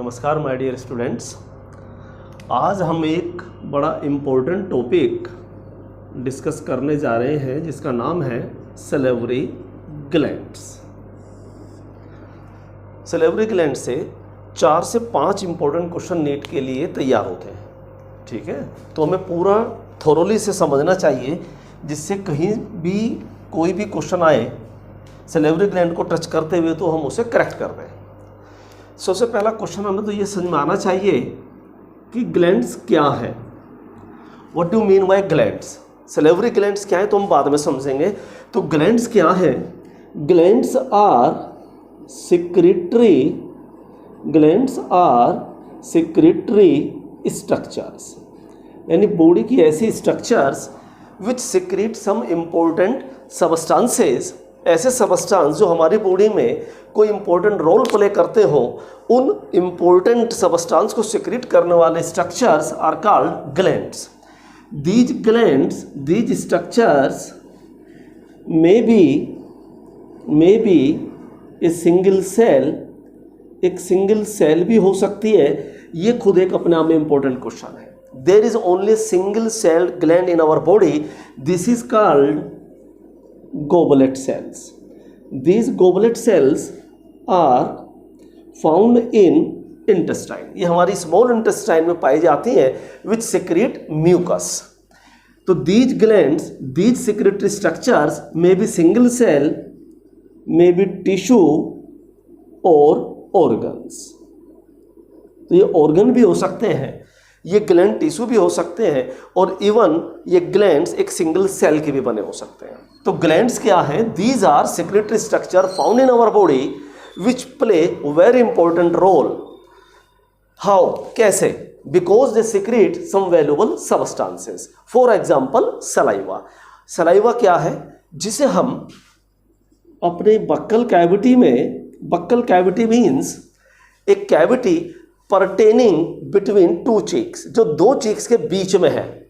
नमस्कार my dear students. आज हम एक बड़ा इम्पोर्टेंट टॉपिक डिस्कस करने जा रहे हैं जिसका नाम है सलेवरी ग्लैंड्स। सलेवरी ग्लैंड से 4 से 5 इम्पोर्टेंट क्वेश्चन नीट के लिए तैयार होते हैं। ठीक है, तो हमें पूरा थोरोली से समझना चाहिए जिससे कहीं भी कोई भी क्वेश्चन आए सलेवरी ग्लैंड को टच करते हुए तो हम उसे करेक्ट कर दें। सबसे पहला क्वेश्चन हमें तो ये समझ में आना चाहिए कि ग्लैंड्स क्या है। What do mean bye glands? Salivary glands क्या है तो हम बाद में समझेंगे। तो ग्लैंड्स क्या है? ग्लैंड्स आर सिक्रेटरी स्ट्रक्चर्स, यानी बॉडी की ऐसी structures which secrete some important substances, ऐसे सबस्टांस जो हमारी बॉडी में कोई इंपॉर्टेंट रोल प्ले करते हो, उन इंपॉर्टेंट सबस्टांस को सिक्रेट करने वाले structures are called glands. These structures may be a single cell, एक सिंगल सेल भी हो सकती है। ये खुद एक अपने आप में इंपॉर्टेंट क्वेश्चन है। There is only single cell gland in our body, this is called goblet cells. These goblet cells are found in intestine. ये हमारी स्मॉल इंटेस्टाइन में पाई जाती हैं, which secrete mucus. तो these glands, these secretory structures may be single cell, may be tissue or organs. तो ये organ भी हो सकते हैं, ये ग्लैंड टिश्यू भी हो सकते हैं, और इवन ये ग्लैंड्स एक सिंगल सेल के भी बने हो सकते हैं। तो ग्लैंड्स क्या है? These are secretory structure found in our body which play very important role. How? कैसे? Because they secrete some valuable substances. For example saliva. Saliva क्या है? जिसे हम अपने बक्कल कैविटी में, बक्कल कैविटी मीन्स एक cavity pertaining between two cheeks, जो दो चीक्स के बीच में है,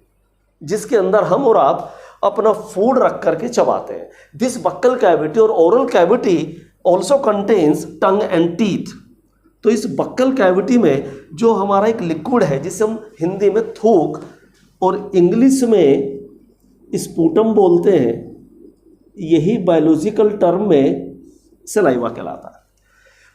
जिसके अंदर हम और आप अपना फूड रख करके चबाते हैं। दिस बक्कल कैविटी और oral cavity also contains tongue and teeth. तो इस बक्कल कैविटी में जो हमारा एक लिक्विड है, जिसे हम हिंदी में थूक और इंग्लिश में स्पूटम बोलते हैं, यही बायोलॉजिकल टर्म में सलाइवा कहलाता है।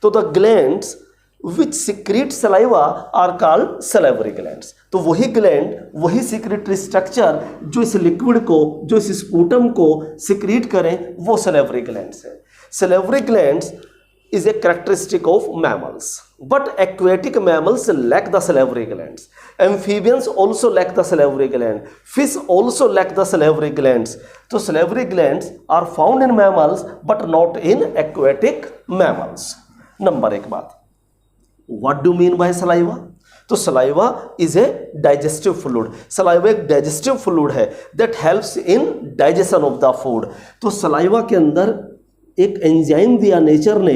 तो the glands which secrete saliva are called salivary glands. तो वही ग्लैंड, वही सिक्रेटरी स्ट्रक्चर जो इस लिक्विड को, जो इस स्पूटम को सिक्रीट करें, वो सलेवरी ग्लैंड्स है। Salivary glands is a characteristic of mammals, but aquatic mammals lack the salivary glands. Amphibians also lack the salivary gland. Fish also lack the salivary glands. तो salivary glands are found in mammals but not in aquatic mammals. Number एक बात, What do you mean by saliva? तो saliva is a digestive fluid. Saliva एक digestive fluid है that helps in digestion of the food. तो saliva के अंदर एक enzyme दिया नेचर ने,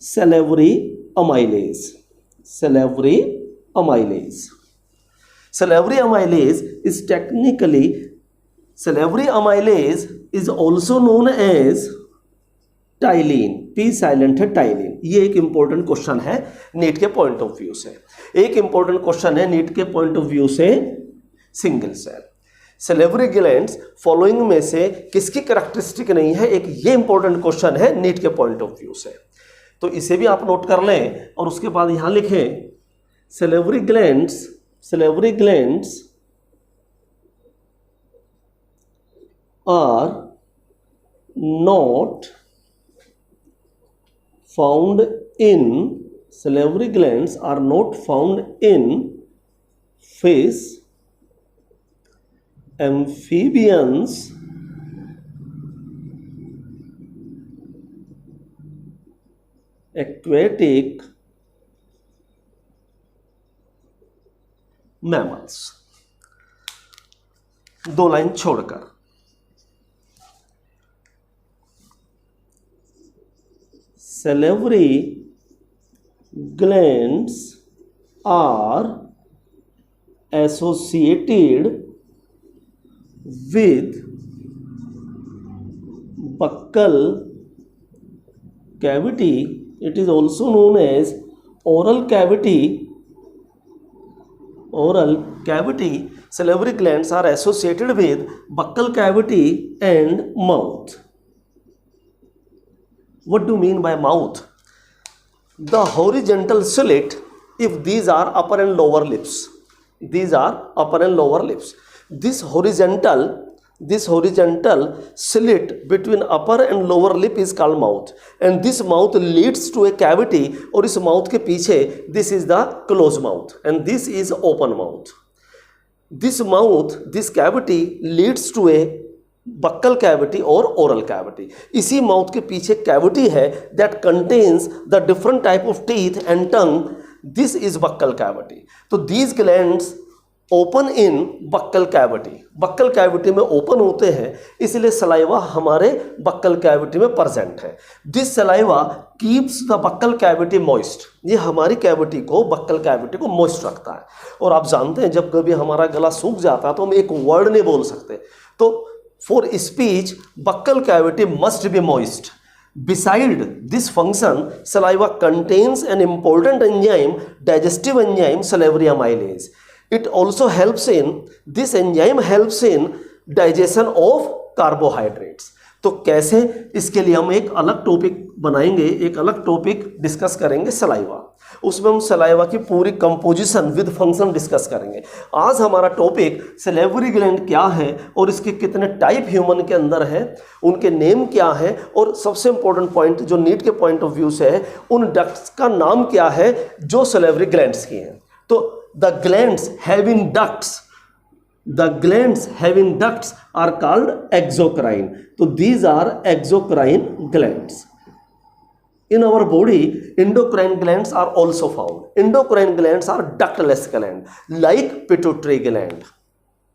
salivary amylase. Salivary amylase. Salivary amylase is technically, salivary amylase is also known as ptyalin. P silent है, ptyalin. ये एक इंपॉर्टेंट क्वेश्चन है नीट के पॉइंट ऑफ व्यू से। एक इंपॉर्टेंट क्वेश्चन है नीट के पॉइंट ऑफ व्यू से single cell. Salivary glands following में से किसकी कैरेक्टरिस्टिक नहीं है? एक ये इंपॉर्टेंट क्वेश्चन है नीट के पॉइंट ऑफ व्यू से। तो इसे भी आप नोट कर लें और उसके बाद यहां लिखें salivary glands are not found in, salivary glands are not found in fish, amphibians, aquatic mammals। दो लाइन छोड़कर salivary glands are associated with buccal cavity. It is also known as oral cavity oral cavity, salivary glands are associated with buccal cavity and mouth. What do you mean by mouth? The horizontal slit, if these are upper and lower lips, these are upper and lower lips. This horizontal slit between upper and lower lip is called mouth, and this mouth leads to a cavity. और इस mouth के पीछे this is the closed mouth and this is open mouth. This mouth, this cavity leads to a buccal cavity or oral cavity. इसी mouth के पीछे cavity है that contains the different type of teeth and tongue. This is buccal cavity. तो these glands open in buccal cavity, buckle cavity में open होते हैं, इसलिए saliva हमारे बक्कल कैविटी में प्रेजेंट है. This saliva keeps the buccal cavity moist. ये हमारी कैविटी को, बक्कल कैविटी को मॉइस्ट रखता है. और आप जानते हैं जब कभी हमारा गला सूख जाता है तो हम एक वर्ड नहीं बोल सकते, तो for speech buccal cavity must be moist. Beside this function, saliva contains an important enzyme, digestive enzyme, salivary amylase. It also helps in, this enzyme helps in digestion of carbohydrates. तो कैसे, इसके लिए हम एक अलग टॉपिक बनाएंगे, एक अलग टॉपिक डिस्कस करेंगे सलाइवा. उसमें हम सलाइवा की पूरी कंपोजिशन विद फंक्शन डिस्कस करेंगे. आज हमारा टॉपिक सलेवरी ग्लैंड क्या है और इसके कितने टाइप ह्यूमन के अंदर है, उनके नेम क्या है, और सबसे इंपॉर्टेंट पॉइंट जो नीट के पॉइंट ऑफ व्यू से है, उन डक्ट्स का नाम क्या है जो सलेवरी ग्लैंड्स की हैं. तो the glands having ducts are called exocrine. So these are exocrine glands. In our body, endocrine glands are also found. Endocrine glands are ductless gland like pituitary gland.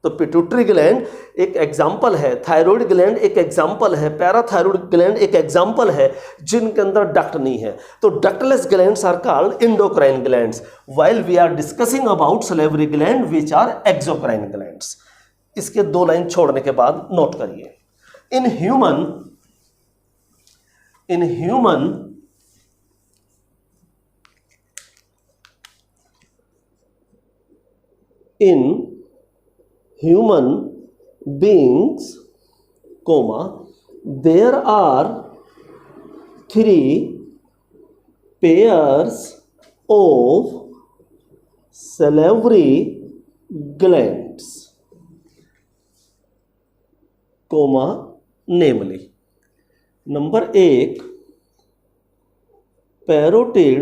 तो pituitary gland एक example है, thyroid gland एक example है, parathyroid gland एक example है जिनके अंदर duct नहीं है. तो ductless glands are called endocrine glands, while we are discussing about salivary gland which are exocrine glands. इसके 2 लाइन छोड़ने के बाद नोट करिए. इन human beings, there are 3 pairs of salivary glands, namely, number 1 parotid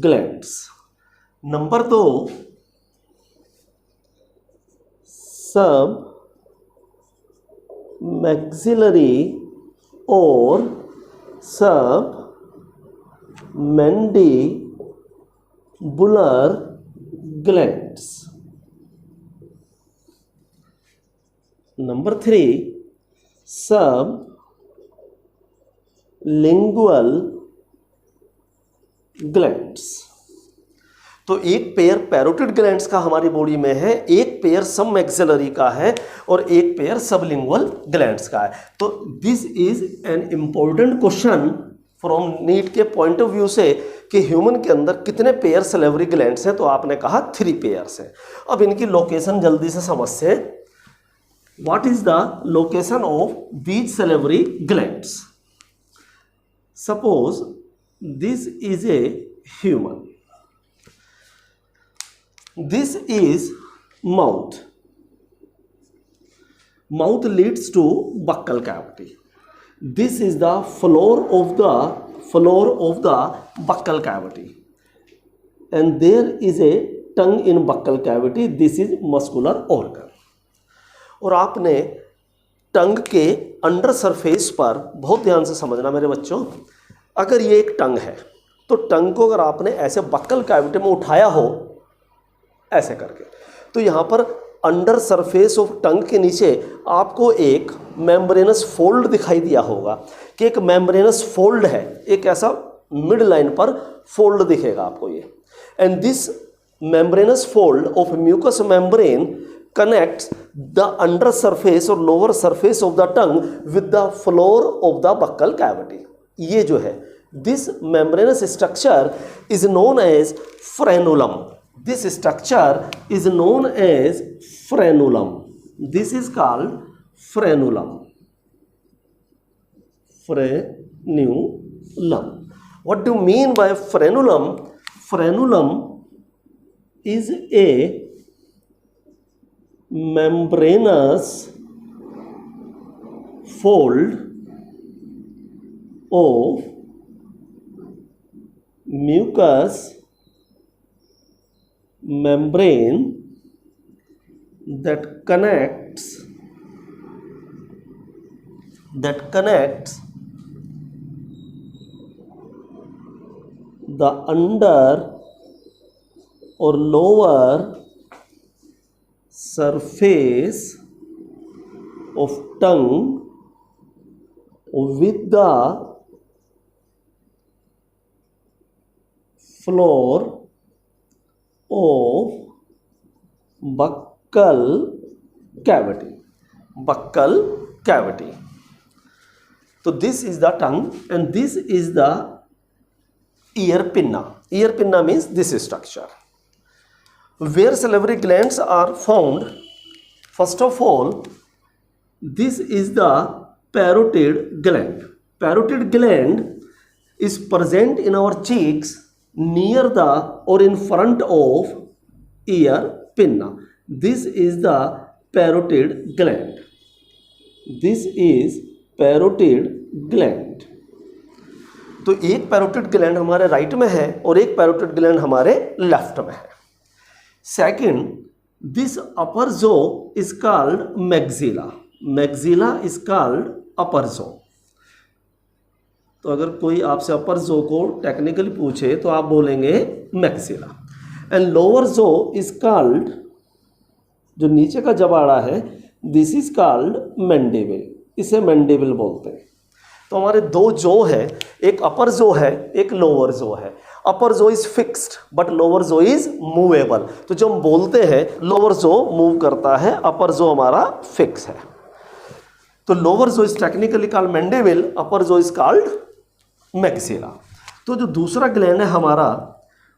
glands, number 2 सब maxillary और सब mandibular glands. Number 3 सब lingual glands. तो एक पेयर पैरोटिड ग्लैंड्स का हमारी बॉडी में है, एक पेयर सब मैक्सिलरी का है और एक पेयर सबलिंगुअल ग्लैंड्स का है. तो this is an important question from NEET के पॉइंट ऑफ व्यू से कि ह्यूमन के अंदर कितने पेयर सलेवरी ग्लैंड्स हैं. तो आपने कहा 3 पेयर्स हैं. अब इनकी लोकेशन जल्दी से समझ से. What is the location of these salivary glands? Suppose this is a human. This is mouth. Mouth leads to buccal cavity. This is the floor of the buccal cavity, and there is a tongue in buccal cavity. This is muscular organ. और आपने टंग के under surface पर बहुत ध्यान से समझना मेरे बच्चों. अगर ये एक टंग है तो टंग को अगर आपने ऐसे बक्कल कैविटी में उठाया हो ऐसे करके, तो यहाँ पर अंडर सरफेस ऑफ टंग के नीचे आपको एक मेम्ब्रेनस फोल्ड दिखाई दिया होगा कि एक मेम्ब्रेनस फोल्ड है, एक ऐसा मिड लाइन पर फोल्ड दिखेगा आपको ये. And this membranous fold of mucous membrane connects the under surface और lower surface of the tongue with the floor of the buccal cavity. ये जो है This membranous structure is known as frenulum. This structure is known as frenulum. This is called frenulum. Frenulum. What do you mean by frenulum? Frenulum is a membranous fold of mucous membrane that connects the under or lower surface of tongue with the floor of buccal cavity. Buccal cavity. So this is the tongue and this is the ear pinna. Ear pinna means this structure. Where salivary glands are found, first of all, this is the parotid gland. Parotid gland is present in our cheeks near the or in front of ear pinna. This is the parotid gland. This is parotid gland. तो एक parotid gland हमारे right में है और एक parotid gland हमारे left में है. सेकंड, दिस अपर जो is called maxilla. Maxilla is called अपर जो. तो अगर कोई आपसे अपर जो को टेक्निकली पूछे तो आप बोलेंगे मैक्सिला. एंड लोअर जो इज कॉल्ड, जो नीचे का जबाड़ा है, दिस इज कॉल्ड मैंडिबल. इसे मैंडिबल बोलते हैं. तो हमारे दो जो है, एक अपर जो है, एक लोअर जो है. अपर जो इज फिक्स्ड बट लोअर जो इज मूवेबल. तो जो हम बोलते हैं लोअर जो मूव करता है, अपर जो हमारा फिक्स है. तो लोअर जो इज टेक्निकली कॉल्ड मैंडिबल, अपर जो इज कॉल्ड मैक्सिला. तो जो दूसरा ग्लैंड है हमारा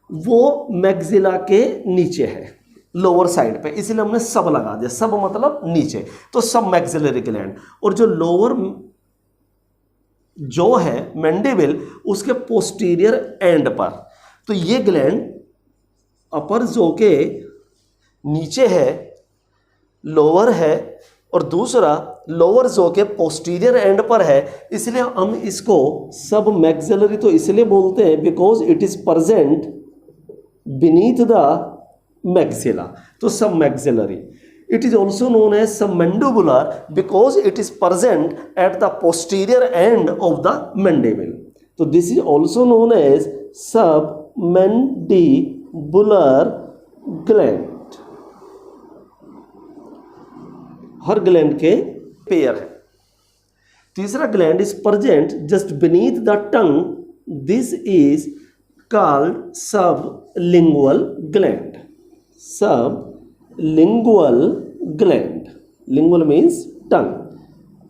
वो मैक्सिला के नीचे है, लोअर साइड पे, इसलिए हमने सब लगा दिया. सब मतलब नीचे, तो सब मैक्सिलरी ग्लैंड. और जो लोअर जो है मैंडिबल, उसके पोस्टीरियर एंड पर. तो ये ग्लैंड अपर जो के नीचे है, लोअर है, और दूसरा लोअर जो के पोस्टीरियर एंड पर है. इसलिए हम इसको सब मैक्सिलरी तो इसलिए बोलते हैं because it is present beneath the maxilla. तो submaxillary. It is also known as submandibular because it is present at the posterior end of the mandible. So this is also known as submandibular gland. Her gland के pair है. तीसरा gland is present just beneath the tongue. This is called sublingual gland. Sublingual gland. Lingual means tongue.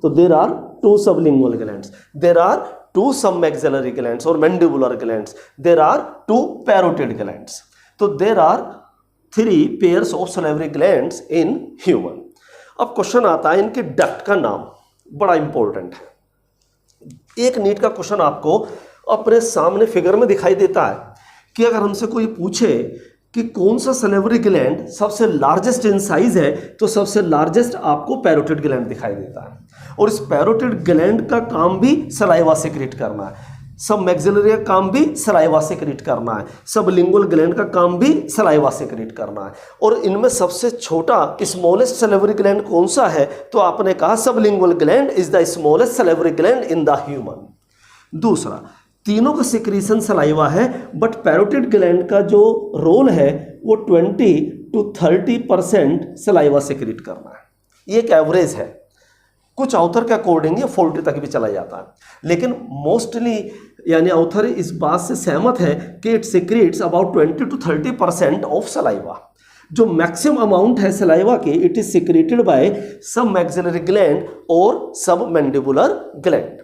So there are two sublingual glands. There are two submaxillary glands or mandibular glands. There are two parotid glands. So there are three pairs of salivary glands in human. अब question आता है इनके duct का नाम, बड़ा important है. एक NEET का क्वेश्चन आपको अपने सामने फिगर में दिखाई देता है कि अगर हमसे कोई पूछे कि कौन सा सलेवरी ग्लैंड सबसे लार्जेस्ट इन साइज है, तो सबसे लार्जेस्ट आपको पैरोटिड ग्लैंड दिखाई देता है. और इस पैरोटिड ग्लैंड का काम भी सलाइवा सेक्रेट करना है. सब मैक्सिलरी का काम भी सलाइवा सेक्रेट करना है. सब लिंगुअल ग्लैंड का काम भी सलाइवा सेक्रेट करना है. और इनमें सबसे छोटा स्मॉलेस्ट सलेवरी ग्लैंड कौन सा है, तो आपने कहा सब lingual gland is the smallest salivary gland in the human. दूसरा, तीनों का सिक्रीशन सलाइवा है, बट पैरोटिड ग्लैंड का जो रोल है वो 20 to 30% सलाइवा सिक्रीट करना है. ये एक एवरेज है. कुछ ऑथर के अकॉर्डिंग ये 40 तक भी चला जाता है, लेकिन मोस्टली यानी ऑथर इस बात से सहमत है कि it secretes about 20 to 30% of saliva. जो मैक्सिमम अमाउंट है सलाइवा की, इट इज सिक्रेटेड बाय सब मैक्सिलरी ग्लैंड और सब mandibular gland.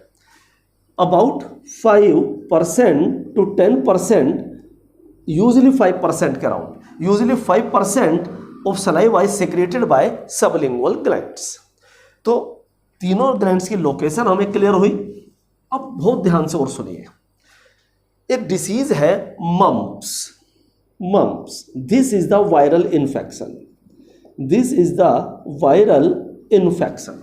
about 5% to 10%, usually 5% के around, usually 5% of saliva is secreted by sublingual glands। तो तीनों ग्लैंड्स की लोकेशन हमें क्लियर हुई। अब बहुत ध्यान से और सुनिए, एक डिसीज है mumps. Mumps, this is the viral infection, this is the viral infection.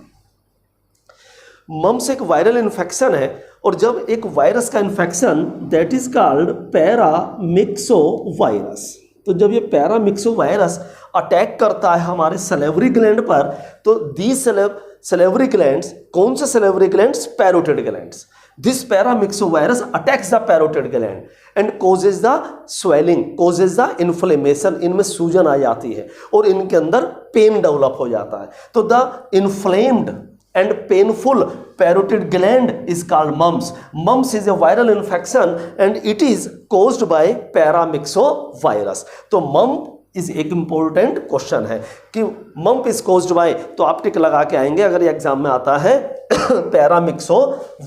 Mumps एक वायरल इन्फेक्शन है, और जब एक वायरस का infection, that is called paramyxo virus. तो जब ये पैरामिक्सो वायरस अटैक करता है हमारे सलेवरी ग्लैंड पर, तो दी सलेवरी ग्लैंड्स, कौन से salivary glands? Parotid glands. This paramyxo virus attacks the parotid gland and causes the swelling, causes the inflammation. इनमें सूजन आ जाती है और इनके अंदर पेन डेवलप हो जाता है। तो the inflamed and painful parotid gland is called mumps. Mumps is a viral infection and it is caused by paramyxovirus. तो mump इज एक इंपॉर्टेंट क्वेश्चन है कि मम्प इज कोज्ड बाय, तो आप टिक लगा के आएंगे अगर ये एग्जाम में आता है पैरामिक्सो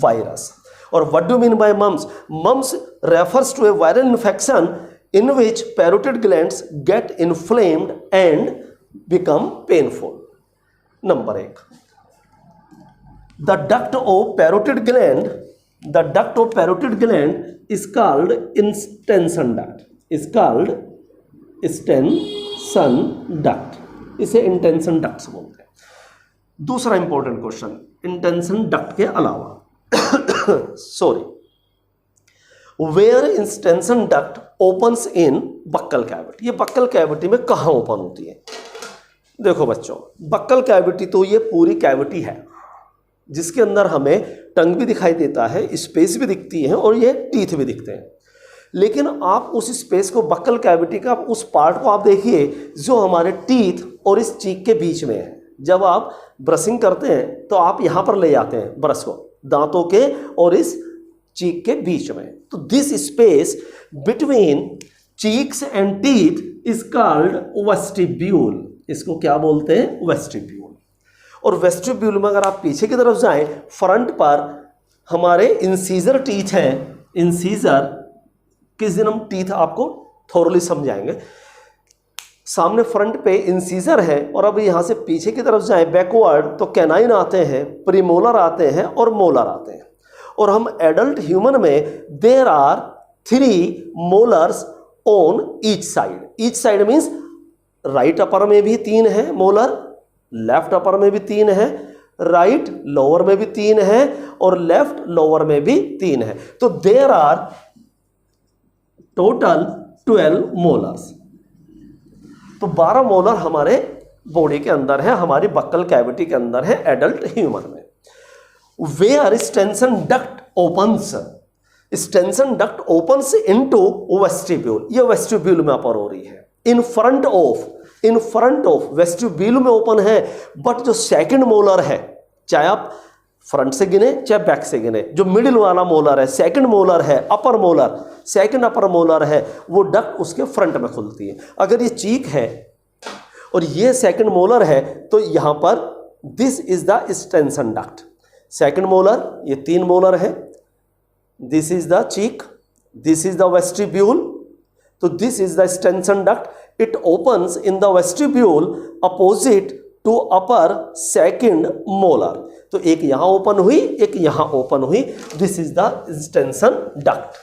वायरस। और what do mean by mumps? Mumps refers to a viral infection in which parotid glands get inflamed and become painful. Number 1, the duct of parotid gland, the duct of parotid gland is called extension duct, is called extension duct, इसे intention ducts बोलते हैं। दूसरा important question, intention duct के अलावा sorry, where extension duct opens in buccal cavity, ये buccal cavity में कहाँ open होती है? देखो बच्चों, buccal cavity तो ये पूरी कैविटी है जिसके अंदर हमें टंग भी दिखाई देता है, स्पेस भी दिखती है और ये टीथ भी दिखते हैं। लेकिन आप उस स्पेस को, बक्कल कैविटी का उस पार्ट को आप देखिए जो हमारे टीथ और इस चीक के बीच में है। जब आप ब्रशिंग करते हैं तो आप यहाँ पर ले जाते हैं ब्रश को, दांतों के और इस चीक के बीच में। तो this space between cheeks and teeth is called vestibule. इसको क्या बोलते हैं? वेस्टिब्यूल। और वेस्टिब्यूल में अगर आप पीछे की तरफ जाएं, फ्रंट पर हमारे इंसीजर टीथ हैं। इंसीजर, किस दिन हम टीथ आपको थोरली समझाएंगे। सामने फ्रंट पे इंसीजर है, और अब यहाँ से पीछे की तरफ जाएं बैकवर्ड, तो कैनाइन आते हैं, प्रीमोलर आते हैं और मोलर आते हैं। और हम एडल्ट ह्यूमन में there are 3 molars on each side. Each side means right upper में भी 3 है मोलर, लेफ्ट अपर में भी 3 है, राइट लोअर में भी 3 है और लेफ्ट लोअर में भी 3 है। तो देयर आर टोटल 12 मोलर्स। तो 12 मोलर हमारे बॉडी के अंदर है, हमारी बक्कल कैविटी के अंदर है एडल्ट ह्यूमन में। Where extension duct opens, extension duct opens into vestibule. ये वेस्टिब्यूल में अपर हो रही है। इन फ्रंट ऑफ वेस्टिब्यूल में ओपन है, बट जो सेकंड मोलर है, चाहे आप फ्रंट से गिने चाहे बैक से गिने, जो मिडिल वाला मोलर है, सेकंड मोलर है, अपर मोलर, सेकंड अपर मोलर है, वो डक्ट उसके फ्रंट में खुलती है। अगर ये चीक है और ये सेकंड मोलर है, तो यहां पर this is the extension duct. Second molar, ये 3 मोलर है, this is the cheek, this is the vestibule, तो this is the extension duct. It opens in the vestibule opposite to upper second molar. तो एक यहां open हुई, एक यहां open हुई, this is the extension duct.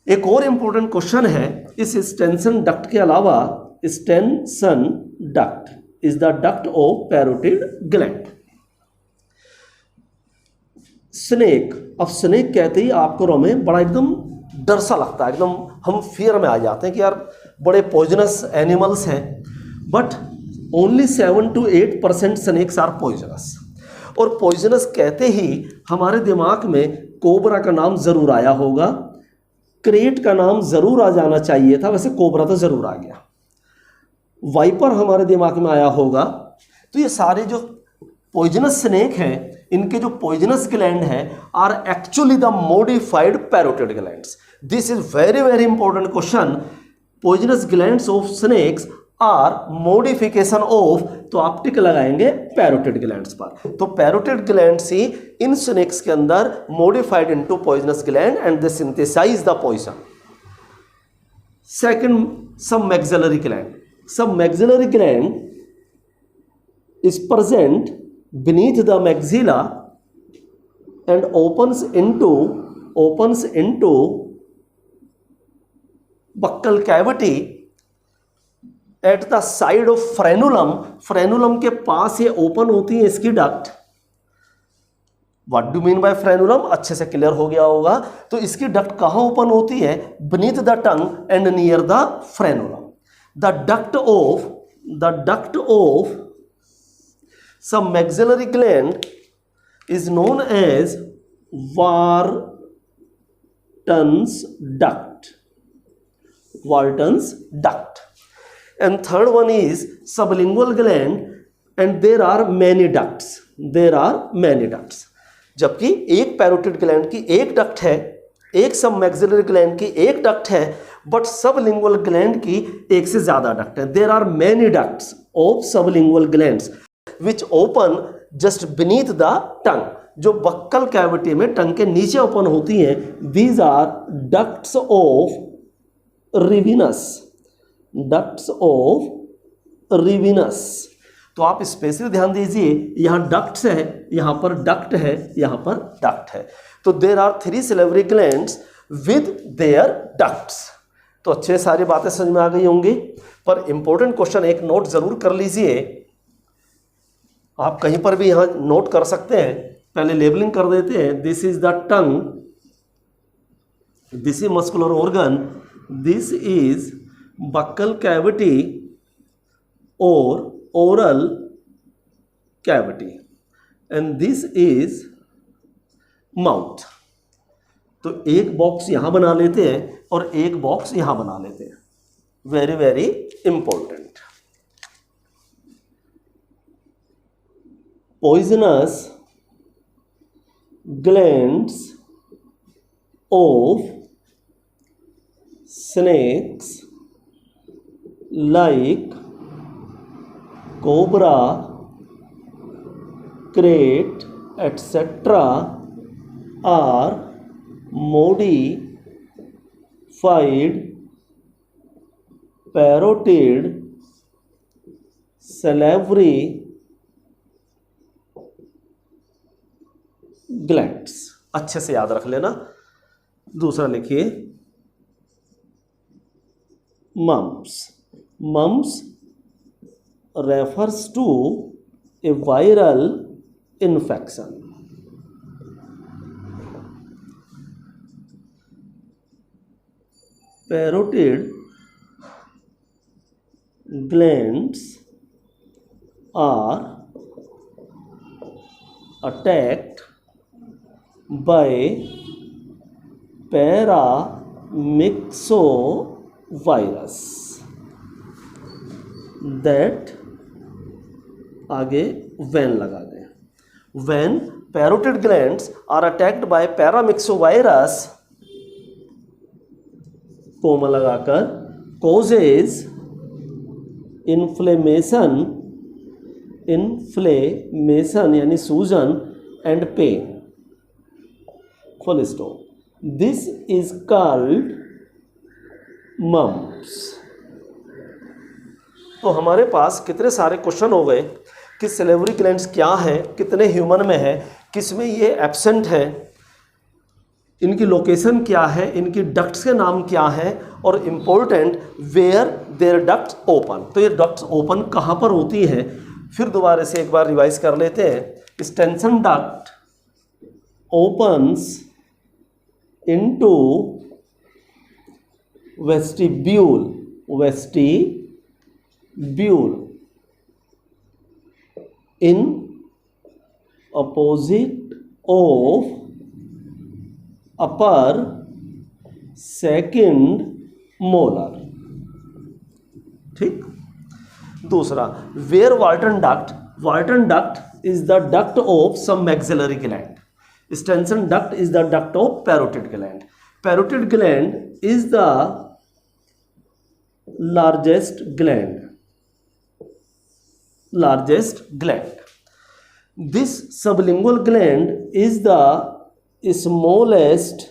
एक और इंपॉर्टेंट क्वेश्चन है इस एक्सटेंशन डक्ट के अलावा, extension duct is the duct of parotid gland. Snake, अब स्नेक कहते ही आपको हमें बड़ा एकदम डर सा लगता है, एकदम हम फियर में आ जाते हैं कि यार बड़े पॉइजनस एनिमल्स हैं। But only 7 to 8% snakes are poisonous. और पॉइजनस कहते ही हमारे दिमाग में कोबरा का नाम जरूर आया होगा, क्रेट का नाम जरूर आ जाना चाहिए था, वैसे कोबरा तो जरूर आ गया। वाइपर हमारे दिमाग में आया होगा। तो ये सारे जो पॉइजनस स्नेक हैं, इनके जो पॉइजनस ग्लैंड है are actually the modified parotid glands. This is very very important question. Poisonous glands of snakes are modification of, तो आप टिक लगाएंगे पैरोटिड ग्लैंड्स पर। तो पैरोटिड ग्लैंड्स ही इन स्नेक्स के अंदर modified into poisonous gland and they synthesise the poison. Second, submaxillary gland. Submaxillary gland is present beneath the maxilla and opens into buccal cavity at the side of frenulum। Frenulum के पास ये open होती है इसकी duct. What do mean bye frenulum, अच्छे से clear हो गया होगा। तो इसकी डक्ट कहाँ ओपन होती है? beneath the tongue and near the frenulum। the duct of some maxillary gland is known as Wharton's duct। Wharton's duct। And third one is sublingual gland and there are many ducts। There are many ducts। जबकि एक parotid gland की एक duct है, एक सब maxillary gland की एक duct है, बट सबलिंगुअल ग्लैंड की एक से ज्यादा डक्ट है। There are many ducts of sublingual glands which open just beneath the tongue, जो बक्कल कैविटी में टंग के नीचे ओपन होती हैं। These are ducts of Rivinus. Ducts of Rivinus. तो आप स्पेशली ध्यान दीजिए, यहां डक्ट्स है, यहां पर डक्ट है, यहां पर डक्ट है। तो there are 3 salivary glands with their ducts. तो अच्छे सारी बातें समझ में आ गई होंगी। पर इंपॉर्टेंट क्वेश्चन एक नोट जरूर कर लीजिए, आप कहीं पर भी यहां नोट कर सकते हैं। पहले लेबलिंग कर देते हैं। This is the tongue, this is muscular organ, this is buccal cavity और oral cavity and this is mouth. तो एक बॉक्स यहां बना लेते हैं और एक बॉक्स यहां बना लेते हैं। Very very important. Poisonous glands of snakes like cobra, crate, etc. are modified parotid salivary glands. अच्छे से याद रख लेना। दूसरा लिखिए mumps. Mumps refers to a viral infection. Parotid glands are attacked by paramyxovirus that आगे when लगा दें। when parotid glands are attacked by paramyxovirus, comma लगाकर, causes inflammation यानी सूजन and pain, full stop. This is called mumps. तो हमारे पास कितने सारे क्वेश्चन हो गए कि सिलेवरी ग्लैंड्स क्या है, कितने ह्यूमन में है, किसमें ये एब्सेंट है, इनकी लोकेशन क्या है, इनकी डक्ट्स के नाम क्या है, और important where their ducts open. तो ये डक्ट्स ओपन कहाँ पर होती हैं, फिर दोबारा से एक बार रिवाइज कर लेते हैं। Stensen duct opens into vestibule, vestibule in opposite of upper second molar. ठीक। दूसरा where Wharton duct is the duct of submaxillary gland. Stensen duct is the duct of parotid gland. Parotid gland is the largest gland largest gland. This sublingual gland is the smallest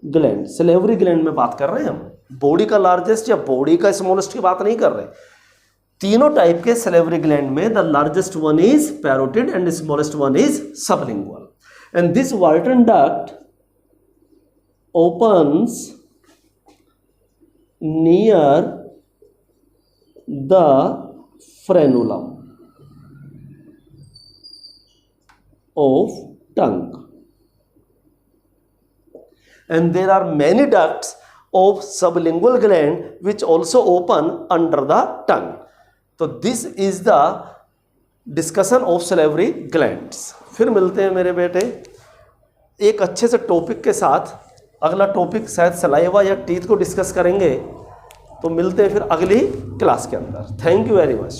gland. salivary gland में बात कर रहे हैं हम, body का largest या body का smallest की बात नहीं कर रहे. तीनों टाइप के salivary gland में the largest one is parotid and the smallest one is sublingual. And this Walton duct opens near the frenulum of tongue, and there are many ducts of sublingual gland which also open under the tongue. So this is the discussion of salivary glands. फिर मिलते हैं मेरे बेटे एक अच्छे से topic के साथ. अगला टॉपिक शायद सलाइवा या टीथ को डिस्कस करेंगे. तो मिलते हैं फिर अगली क्लास के अंदर. Thank you very much.